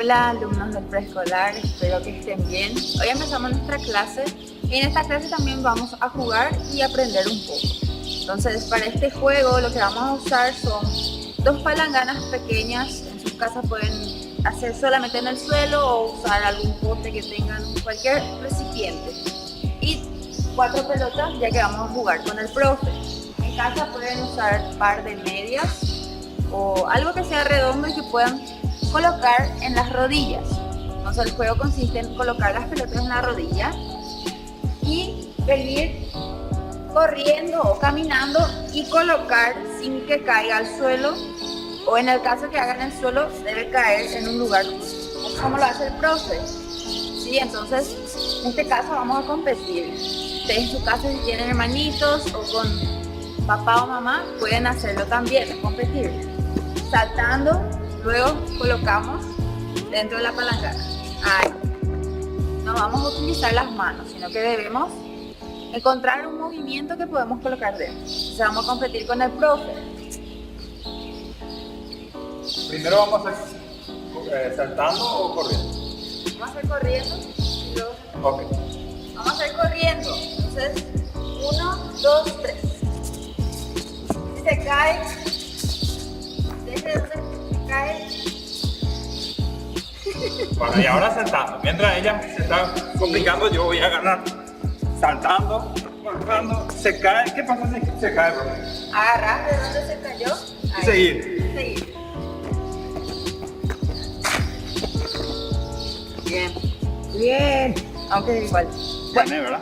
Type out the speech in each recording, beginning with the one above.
Hola alumnos del preescolar, espero que estén bien. Hoy empezamos nuestra clase y en esta clase también vamos a jugar y aprender un poco. Entonces para este juego lo que vamos a usar son dos palanganas pequeñas. En sus casas pueden hacer solamente en el suelo o usar algún pote que tengan, cualquier recipiente. Y 4 pelotas ya que vamos a jugar con el profe. En casa pueden usar par de medias o algo que sea redondo y que puedan colocar en las rodillas. Entonces el juego consiste en colocar las pelotas en la rodilla y venir corriendo o caminando y colocar sin que caiga al suelo, o en el caso que haga en el suelo debe caer en un lugar como lo hace el profe. Sí, entonces en este caso vamos a competir. Ustedes en su casa, si tienen hermanitos o con papá o mamá, pueden hacerlo también, competir saltando. Luego colocamos dentro de la palangana. Ahí. No vamos a utilizar las manos, sino que debemos encontrar un movimiento que podemos colocar dentro. Entonces vamos a competir con el profe. Primero vamos a hacer saltando o corriendo. Vamos a hacer corriendo y luego Ok. vamos a hacer corriendo. Entonces, 1, 2, 3. Si se cae, desde donde se cae. Bueno, y ahora saltando. Mientras ella se está complicando, yo voy a ganar. Saltando, colocando, se cae. ¿Qué pasa si se cae, profe? Agarrar de donde se cayó. Ahí. Seguir. Seguir. Bien. Bien. Aunque igual. Gané, ¿verdad?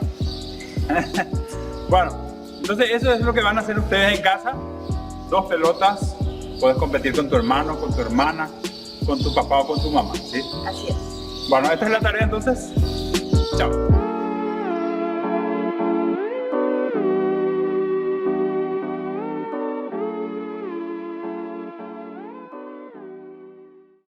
Bueno, entonces eso es lo que van a hacer ustedes en casa. 2 pelotas. Puedes competir con tu hermano, con tu hermana, con tu papá o con tu mamá, ¿sí? Así es. Bueno, esta es la tarea entonces. Chao.